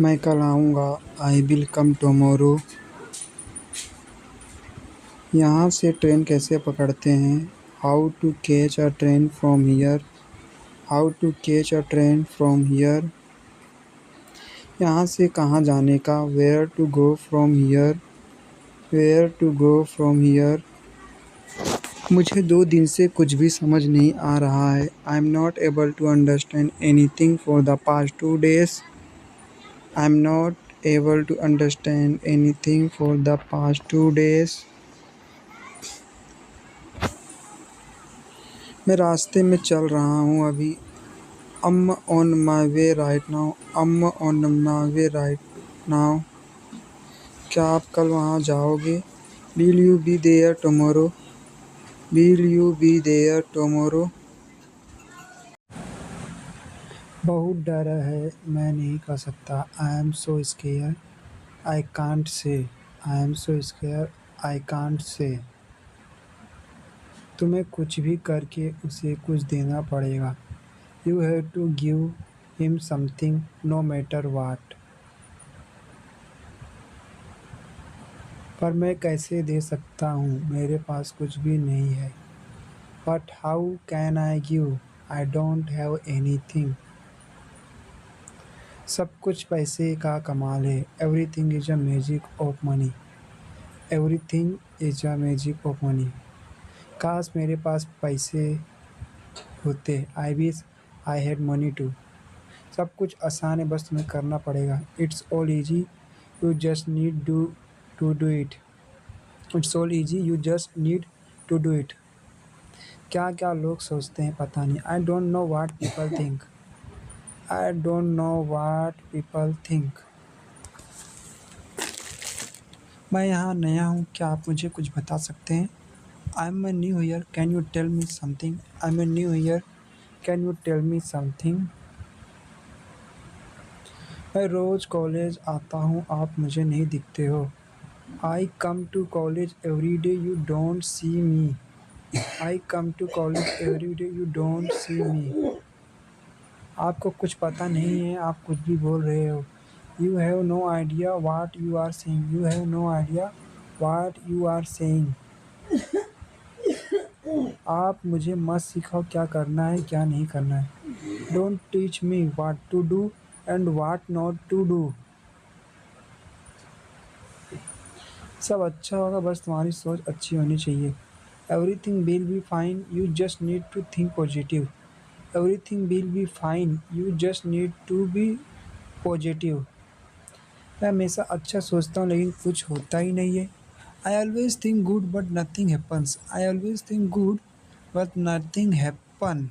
मैं कल आऊँगा। I will come tomorrow. यहाँ से ट्रेन कैसे पकड़ते हैं? How to catch a train from here. How to catch a train from here. यहाँ से कहाँ जाने का? Where to go from here. Where to go from here. मुझे 2 दिन से कुछ भी समझ नहीं आ रहा है। I am not able to understand anything for the past 2 days। I am not able to understand anything for the past 2 days। मैं रास्ते में चल रहा हूँ अभी। I'm on my way right now। I'm on my way right now। क्या आप कल वहाँ जाओगे? Will you be there tomorrow? Will you be there tomorrow? बहुत डर है, मैं नहीं कर सकता। I am so scared, I can't say। I am so scared, I can't say। तुम्हें कुछ भी करके उसे कुछ देना पड़ेगा। You have to give him something no matter what। पर मैं कैसे दे सकता हूँ? मेरे पास कुछ भी नहीं है। But how can I give? I don't have anything। सब कुछ पैसे का कमाल है। Everything is a magic of money। Everything is a magic of money। काश मेरे पास पैसे होते। I wish I had money too। सब कुछ आसान है, बस तुम्हें करना पड़ेगा। It's all easy, you just need to do it। It's all easy, you just need to do it। क्या क्या लोग सोचते हैं पता नहीं। I don't know what people think. I don't know what people think. मैं यहाँ नया हूँ, क्या आप मुझे कुछ बता सकते हैं? I am a new year, can you tell me something. I am a new year, can you tell me something. मैं रोज़ कॉलेज आता हूँ, आप मुझे नहीं दिखते हो। I come to college every day, you don't see me. I come to college every day, you don't see me. आपको कुछ पता नहीं है, आप कुछ भी बोल रहे हो। You have no idea what you are saying. You have no idea what you are saying. आप मुझे मत सिखाओ क्या करना है क्या नहीं करना है। Don't teach me what to do and what not to do. सब अच्छा होगा, बस तुम्हारी सोच अच्छी होनी चाहिए। Everything will be fine, you just need to think positive. Everything will be fine, you just need to be positive. मैं हमेशा अच्छा सोचता हूँ लेकिन कुछ होता ही नहीं है। I always think good but nothing happens. I always think good but nothing happen.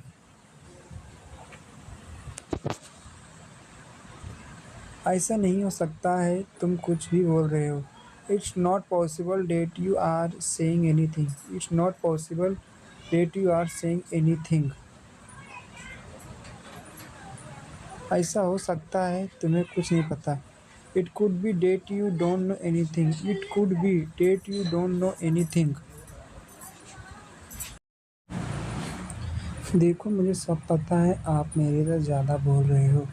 ऐसा नहीं हो सकता है, तुम कुछ भी बोल रहे हो। It's not possible that you are saying anything. It's not possible that you are saying anything. ऐसा हो सकता है, तुम्हें कुछ नहीं पता। It could be that you don't know anything. It could be that you don't know anything. देखो, मुझे सब पता है, आप मेरे से ज़्यादा बोल रहे हो।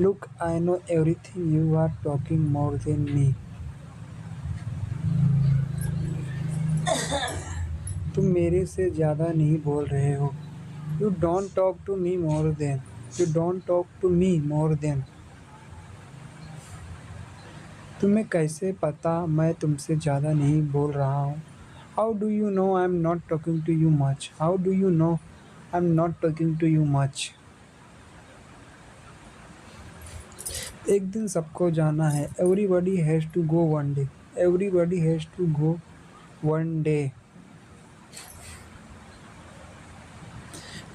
Look, I know everything, you are talking more than me. तुम मेरे से ज़्यादा नहीं बोल रहे हो। You don't talk to me more than. You don't talk to me more than. तुम्हें कैसे पता मैं तुमसे ज़्यादा नहीं बोल रहा हूँ? How do you know I am not talking to you much. How do you know I am not talking to you much. एक दिन सबको जाना है। Everybody has to go one day. Everybody has to go one day.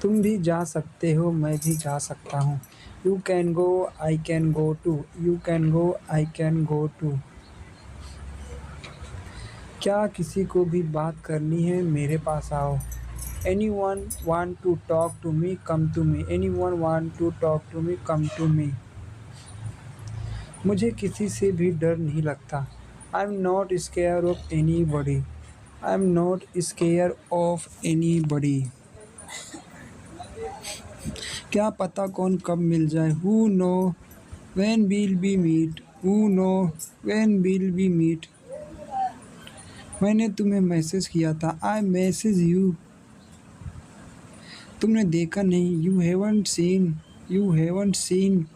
तुम भी जा सकते हो, मैं भी जा सकता हूँ। You can go, I can go too. You can go, I can go too. क्या किसी को भी बात करनी है, मेरे पास आओ। Anyone want to talk to me, come to me. Anyone want to talk to me, come to me. मुझे किसी से भी डर नहीं लगता। I am not scare of anybody. I am not scare of anybody. क्या पता कौन कब मिल जाए। Who know When will we meet? Who know? When will we meet? मैंने तुम्हें मैसेज किया था। I message you. तुमने देखा नहीं। You haven't seen